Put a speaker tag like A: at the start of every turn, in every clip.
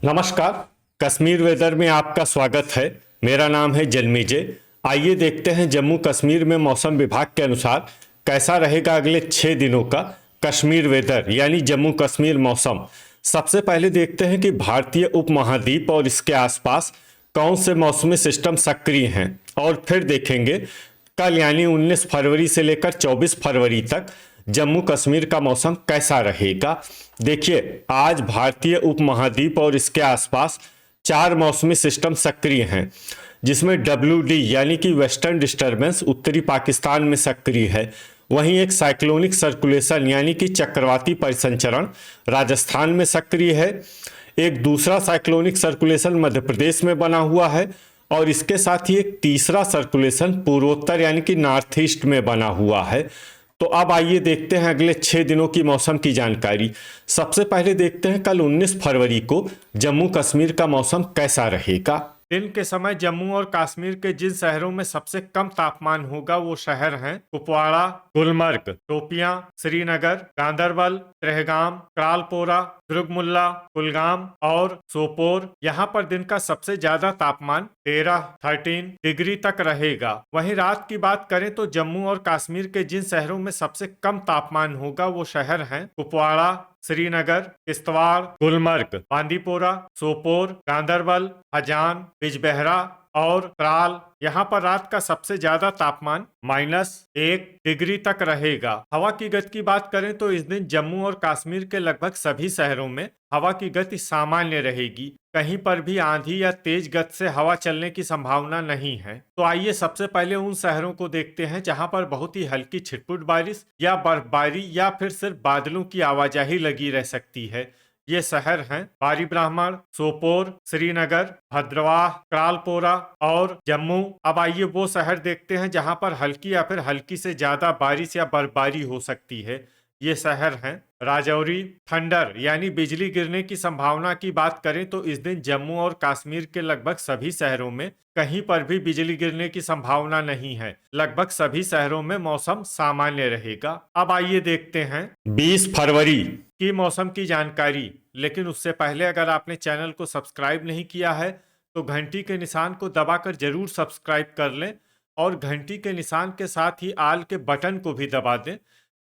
A: नमस्कार। कश्मीर वेदर में आपका स्वागत है। मेरा नाम है जन्मेजय। आइए देखते हैं जम्मू कश्मीर में मौसम विभाग के अनुसार कैसा रहेगा अगले 6 दिनों का कश्मीर वेदर यानी जम्मू कश्मीर मौसम। सबसे पहले देखते हैं कि भारतीय उपमहाद्वीप और इसके आसपास कौन से मौसमी सिस्टम सक्रिय हैं और फिर देखेंगे कल यानी 19 फरवरी से लेकर 24 फरवरी तक जम्मू कश्मीर का मौसम कैसा रहेगा। देखिए, आज भारतीय उपमहाद्वीप और इसके आसपास 4 मौसमी सिस्टम सक्रिय हैं, जिसमें WD यानी कि वेस्टर्न डिस्टर्बेंस उत्तरी पाकिस्तान में सक्रिय है। वहीं एक साइक्लोनिक सर्कुलेशन यानी कि चक्रवाती परिसंचरण राजस्थान में सक्रिय है। एक दूसरा साइक्लोनिक सर्कुलेशन मध्य प्रदेश में बना हुआ है और इसके साथ ही एक तीसरा सर्कुलेशन पूर्वोत्तर यानी कि नॉर्थ ईस्ट में बना हुआ है। तो अब आइए देखते हैं अगले 6 दिनों की मौसम की जानकारी। सबसे पहले देखते हैं कल 19 फरवरी को जम्मू कश्मीर का मौसम कैसा रहेगा। दिन के समय जम्मू और कश्मीर के जिन शहरों में सबसे कम तापमान होगा वो शहर हैं कुपवाड़ा, गुलमर्ग, शोपियां, श्रीनगर, गांदरबल, त्रेहगाम, त्रालपोरा, दुर्गमुल्ला, कुलगाम और सोपोर। यहाँ पर दिन का सबसे ज्यादा तापमान 13 डिग्री तक रहेगा। वहीं रात की बात करें तो जम्मू और कश्मीर के जिन शहरों में सबसे कम तापमान होगा वो शहर हैं कुपवाड़ा, श्रीनगर, किश्तवाड़, गुलमर्ग, बांदीपोरा, सोपोर, गांदरबल, हजान, बिजबेहरा और त्राल। यहाँ पर रात का सबसे ज्यादा तापमान -1 डिग्री तक रहेगा। हवा की गति की बात करें तो इस दिन जम्मू और कश्मीर के लगभग सभी शहरों में हवा की गति सामान्य रहेगी। कहीं पर भी आंधी या तेज गति से हवा चलने की संभावना नहीं है। तो आइए सबसे पहले उन शहरों को देखते हैं जहां पर बहुत ही हल्की छिटपुट बारिश या बर्फबारी या फिर सिर्फ बादलों की आवाजाही लगी रह सकती है। ये शहर हैं बारी ब्राह्मण, सोपोर, श्रीनगर, भद्रवाह, त्रालपोरा और जम्मू। अब आइए वो शहर देखते हैं जहां पर हल्की या फिर हल्की से ज्यादा बारिश या बर्फबारी हो सकती है। ये शहर हैं राजौरी। थंडर यानी बिजली गिरने की संभावना की बात करें तो इस दिन जम्मू और कश्मीर के लगभग सभी शहरों में कहीं पर भी बिजली गिरने की संभावना नहीं है। लगभग सभी शहरों में मौसम सामान्य रहेगा। अब आइए देखते हैं 20 फरवरी की मौसम की जानकारी। लेकिन उससे पहले अगर आपने चैनल को सब्सक्राइब नहीं किया है तो घंटी के निशान को दबाकर जरूर सब्सक्राइब कर लें और घंटी के निशान के साथ ही आल के बटन को भी दबा दें,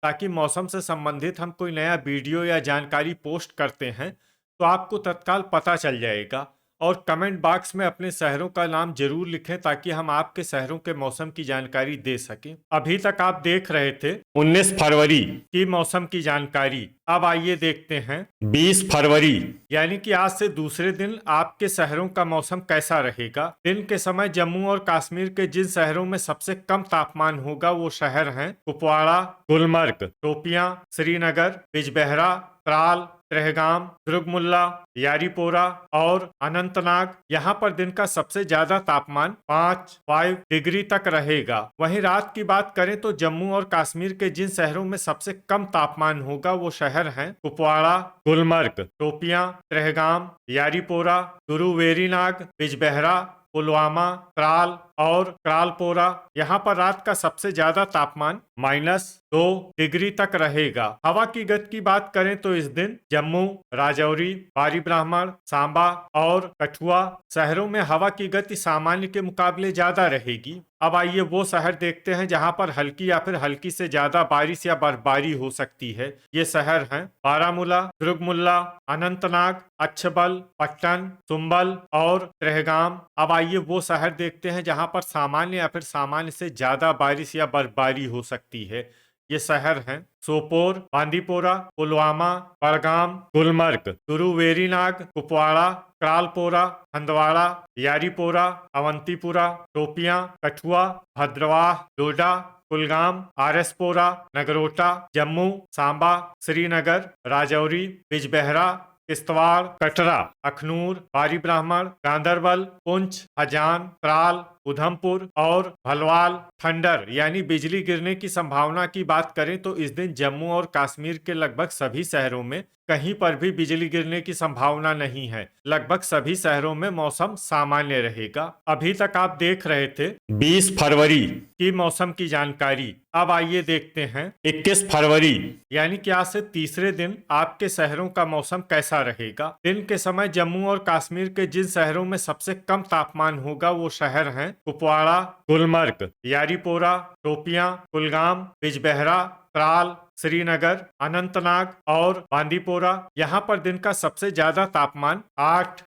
A: ताकि मौसम से संबंधित हम कोई नया वीडियो या जानकारी पोस्ट करते हैं तो आपको तत्काल पता चल जाएगा। और कमेंट बॉक्स में अपने शहरों का नाम जरूर लिखें ताकि हम आपके शहरों के मौसम की जानकारी दे सकें। अभी तक आप देख रहे थे 19 फरवरी की मौसम की जानकारी। अब आइए देखते हैं 20 फरवरी यानी कि आज से दूसरे दिन आपके शहरों का मौसम कैसा रहेगा। दिन के समय जम्मू और कश्मीर के जिन शहरों में सबसे कम तापमान होगा वो शहर हैं कुपवाड़ा, गुलमर्ग, शोपियां, श्रीनगर, बिजबेहरा, त्राल, त्रेहगाम, दुर्गमुल्ला, यारीपोरा और अनंतनाग। यहाँ पर दिन का सबसे ज्यादा तापमान 5 डिग्री तक रहेगा। वहीं रात की बात करें तो जम्मू और कश्मीर के जिन शहरों में सबसे कम तापमान होगा वो शहर हैं कुपवाड़ा, गुलमर्ग, शोपियां, त्रेहगाम, यारीपोरा, गुरुवेरीनाग, बिजबेहरा, पुलवामा, त्राल और त्रालपोरा। यहाँ पर रात का सबसे ज्यादा तापमान -2 डिग्री तक रहेगा। हवा की गति की बात करें तो इस दिन जम्मू, राजौरी, बारी ब्राह्मण, सांबा और कठुआ शहरों में हवा की गति सामान्य के मुकाबले ज्यादा रहेगी। अब आइए वो शहर देखते हैं जहां पर हल्की या फिर हल्की से ज्यादा बारिश या बर्फबारी हो सकती है। ये शहर हैं बारामूला, दुर्गमुल्ला, अनंतनाग, अच्छबल, पट्टन, सुंबल और त्रेहगाम। अब आइए वो शहर देखते हैं जहां पर सामान्य या फिर सामान्य से ज्यादा बारिश या बर्फबारी हो सकती है। ये शहर हैं सोपोर, बांदीपोरा, पुलवामा, बड़गाम, गुलमर्ग, गुरुवेरीनाग, कुपवाड़ा, त्रालपोरा, हंदवाड़ा, यारीपोरा, अवंतीपुरा, शोपियां, कठुआ, भद्रवाह, डोडा, कुलगाम, आरएसपोरा, नगरोटा, जम्मू, सांबा, श्रीनगर, राजौरी, बिजबेहरा, किश्तवाड़, कटरा, अखनूर, बारी ब्राह्मण, गांदरबल, पुंछ, हजान, त्राल, उधमपुर और भलवाल। थंडर यानी बिजली गिरने की संभावना की बात करें तो इस दिन जम्मू और कश्मीर के लगभग सभी शहरों में कहीं पर भी बिजली गिरने की संभावना नहीं है। लगभग सभी शहरों में मौसम सामान्य रहेगा। अभी तक आप देख रहे थे 20 फरवरी की मौसम की जानकारी। अब आइए देखते हैं 21 फरवरी यानी कि आज से तीसरे दिन आपके शहरों का मौसम कैसा रहेगा। दिन के समय जम्मू और कश्मीर के जिन शहरों में सबसे कम तापमान होगा वो शहर हैं कुपवाड़ा, गुलमर्ग, यारीपोरा, शोपियां, कुलगाम, बिजबेहरा, त्राल, श्रीनगर, अनंतनाग और बांदीपोरा। यहाँ पर दिन का सबसे ज्यादा तापमान 8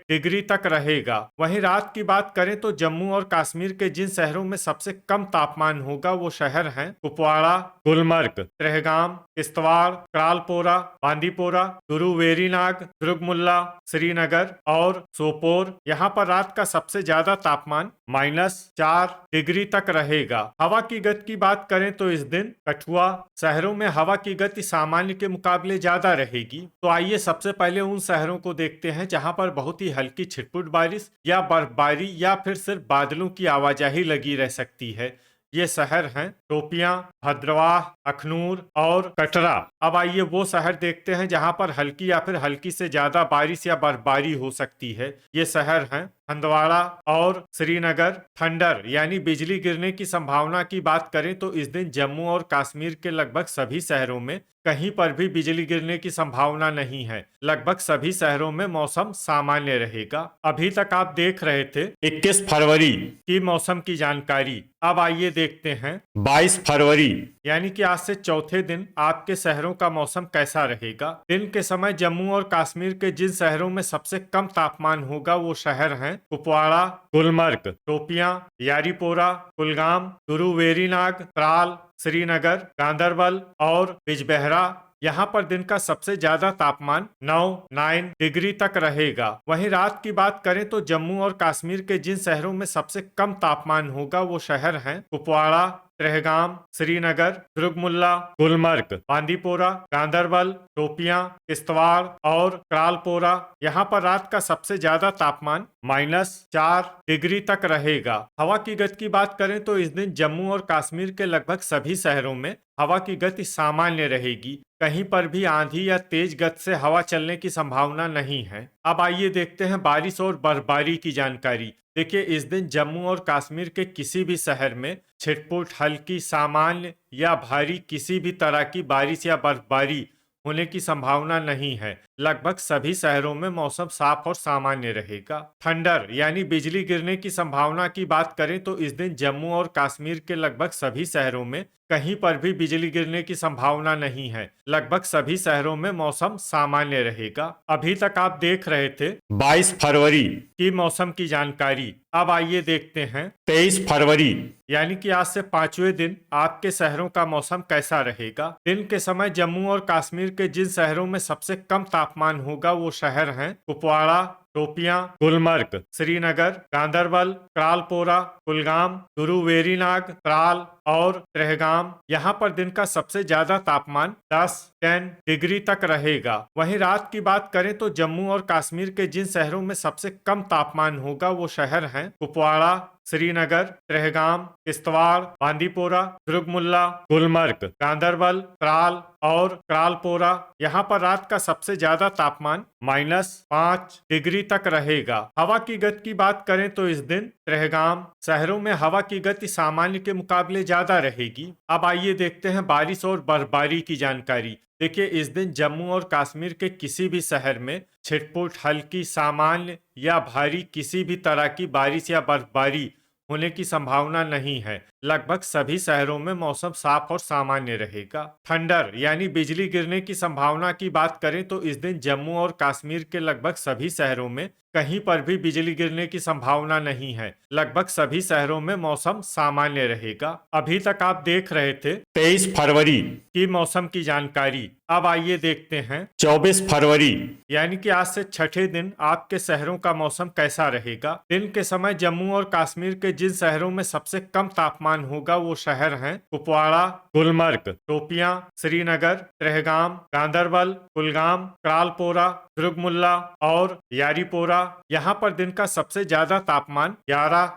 A: डिग्री तक रहेगा। वहीं रात की बात करें तो जम्मू और कश्मीर के जिन शहरों में सबसे कम तापमान होगा वो शहर हैं कुपवाड़ा, गुलमर्ग, त्रेहगाम, किश्तवाड़, त्रालपोरा, बांदीपोरा, गुरुवेरीनाग, दुर्गमुल्ला, श्रीनगर और सोपोर। यहाँ पर रात का सबसे ज्यादा तापमान -4 डिग्री तक रहेगा। हवा की गति की बात करें तो इस दिन कठुआ शहरों में हवा की गति सामान्य के मुकाबले ज्यादा रहेगी। तो आइए सबसे पहले उन शहरों को देखते हैं जहां पर बहुत ही हल्की छिटपुट बारिश या बर्फबारी या फिर सिर्फ बादलों की आवाजाही लगी रह सकती है। ये शहर हैं शोपियां, भद्रवाह, अखनूर और कटरा। अब आइए वो शहर देखते हैं जहां पर हल्की या फिर हल्की से ज्यादा बारिश या बर्फबारी हो सकती है। ये शहर हैं हंदवाड़ा और श्रीनगर। थंडर यानी बिजली गिरने की संभावना की बात करें तो इस दिन जम्मू और कश्मीर के लगभग सभी शहरों में कहीं पर भी बिजली गिरने की संभावना नहीं है। लगभग सभी शहरों में मौसम सामान्य रहेगा। अभी तक आप देख रहे थे 21 फरवरी की मौसम की जानकारी। अब आइए देखते हैं 22 फरवरी यानी कि आज से चौथे दिन आपके शहरों का मौसम कैसा रहेगा। दिन के समय जम्मू और कश्मीर के जिन शहरों में सबसे कम तापमान होगा वो शहर हैं कुपवाड़ा, गुलमर्ग, शोपियां, यारीपोरा, कुलगाम, गुरुवेरीनाग, त्राल, श्रीनगर, गांदरबल और बिजबेहरा। यहाँ पर दिन का सबसे ज्यादा तापमान 9 डिग्री तक रहेगा। वहीं रात की बात करें तो जम्मू और कश्मीर के जिन शहरों में सबसे कम तापमान होगा वो शहर हैं कुपवाड़ा, त्रेहगाम, श्रीनगर, दुर्गमुल्ला, गुलमर्ग, बांदीपोरा, गांदरबल, शोपियां, किश्तवाड़ और त्रालपोरा। यहाँ पर रात का सबसे ज्यादा तापमान -4 डिग्री तक रहेगा। हवा की गति की बात करें तो इस दिन जम्मू और कश्मीर के लगभग सभी शहरों में हवा की गति सामान्य रहेगी। कहीं पर भी आंधी या तेज गति से हवा चलने की संभावना नहीं है। अब आइए देखते हैं बारिश और बर्फबारी की जानकारी। देखिए इस दिन जम्मू और कश्मीर के किसी भी शहर में छिटपुट, हल्की, सामान्य या भारी किसी भी तरह की बारिश या बर्फबारी होने की संभावना नहीं है। लगभग सभी शहरों में मौसम साफ और सामान्य रहेगा। थंडर यानी बिजली गिरने की संभावना की बात करें तो इस दिन जम्मू और कश्मीर के लगभग सभी शहरों में कहीं पर भी बिजली गिरने की संभावना नहीं है। लगभग सभी शहरों में मौसम सामान्य रहेगा। अभी तक आप देख रहे थे 22 फरवरी की मौसम की जानकारी। अब आइए देखते हैं 23 फरवरी यानी कि आज से पांचवें दिन आपके शहरों का मौसम कैसा रहेगा। दिन के समय जम्मू और कश्मीर के जिन शहरों में सबसे कम तापमान होगा वो शहर हैं कुपवाड़ा, शोपियां, गुलमर्ग, श्रीनगर, गांदरबल, त्रालपोरा, कुलगाम, गुरुवेरीनाग, त्राल और त्रेहगाम। यहाँ पर दिन का सबसे ज्यादा तापमान 10 डिग्री तक रहेगा। वहीं रात की बात करें तो जम्मू और कश्मीर के जिन शहरों में सबसे कम तापमान होगा वो शहर हैं कुपवाड़ा, श्रीनगर, त्रेहगाम, किश्तवाड़, बांदीपोरा, दुर्गमुल्ला, गुलमर्ग, गांदरबल, त्राल और त्रालपोरा। यहाँ पर रात का सबसे ज्यादा तापमान -5 डिग्री तक रहेगा। हवा की गति की बात करें तो इस दिन त्रेहगाम शहरों में हवा की गति सामान्य के मुकाबले ज्यादा रहेगी। अब आइए देखते हैं बारिश और बर्फबारी की जानकारी। देखिए इस दिन जम्मू और कश्मीर के किसी भी शहर में छिटपुट, हल्की, सामान्य या भारी किसी भी तरह की बारिश या बर्फबारी होने की संभावना नहीं है। लगभग सभी शहरों में मौसम साफ और सामान्य रहेगा। थंडर यानी बिजली गिरने की संभावना की बात करें तो इस दिन जम्मू और कश्मीर के लगभग सभी शहरों में कहीं पर भी बिजली गिरने की संभावना नहीं है। लगभग सभी शहरों में मौसम सामान्य रहेगा। अभी तक आप देख रहे थे 23 फरवरी की मौसम की जानकारी। अब आइए देखते हैं 24 फरवरी यानी कि आज से छठे दिन आपके शहरों का मौसम कैसा रहेगा। दिन के समय जम्मू और कश्मीर के जिन शहरों में सबसे कम तापमान होगा वो शहर हैं कुपवाड़ा, गुलमर्ग, शोपियां, श्रीनगर, त्रेहगाम, गांदरबल, कुलगाम, त्रालपोरा, दुर्गमुल्ला और यारीपोरा। यहाँ पर दिन का सबसे ज्यादा तापमान 11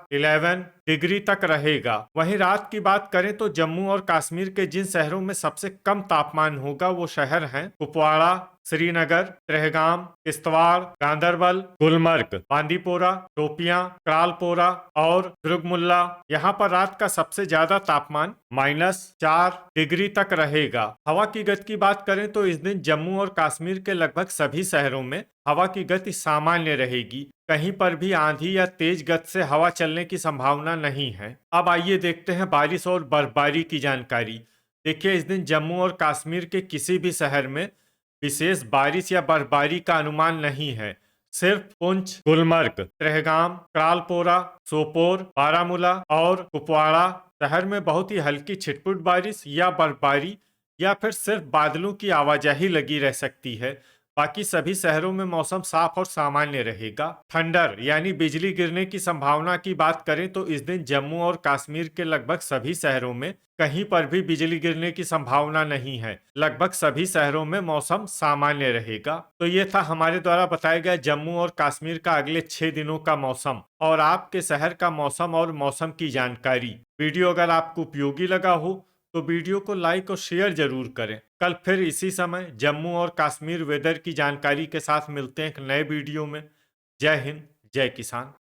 A: डिग्री तक रहेगा। वहीं रात की बात करें तो जम्मू और कश्मीर के जिन शहरों में सबसे कम तापमान होगा वो शहर हैं कुपवाड़ा, श्रीनगर, त्रेहगाम, किश्तवाड़, गांदरबल, गुलमर्ग, बांदीपोरा, शोपियां, क्रालपोरा और दुर्गमुल्ला। यहाँ पर रात का सबसे ज्यादा तापमान -4 डिग्री तक रहेगा। हवा की गति की बात करें तो इस दिन जम्मू और कश्मीर के लगभग सभी शहरों में हवा की गति सामान्य रहेगी। कहीं पर भी आंधी या तेज गति से हवा चलने की संभावना नहीं है। अब आइए देखते हैं बारिश और बर्फबारी की जानकारी। देखिए, इस दिन जम्मू और कश्मीर के किसी भी शहर में विशेष बारिश या बर्फबारी का अनुमान नहीं है। सिर्फ पुंछ, गुलमर्ग, त्रेहगाम, क्रालपोरा, सोपोर, बारामूला और कुपवाड़ा शहर में बहुत ही हल्की छिटपुट बारिश या बर्फबारी या फिर सिर्फ बादलों की आवाजाही लगी रह सकती है। बाकी सभी शहरों में मौसम साफ और सामान्य रहेगा। थंडर यानी बिजली गिरने की संभावना की बात करें तो इस दिन जम्मू और कश्मीर के लगभग सभी शहरों में कहीं पर भी बिजली गिरने की संभावना नहीं है। लगभग सभी शहरों में मौसम सामान्य रहेगा। तो ये था हमारे द्वारा बताया गया जम्मू और कश्मीर का अगले 6 दिनों का मौसम और आपके शहर का मौसम और मौसम की जानकारी। वीडियो अगर आपको उपयोगी लगा हो तो वीडियो को लाइक और शेयर जरूर करें। कल फिर इसी समय जम्मू और कश्मीर वेदर की जानकारी के साथ मिलते हैं एक नए वीडियो में। जय हिंद, जय किसान।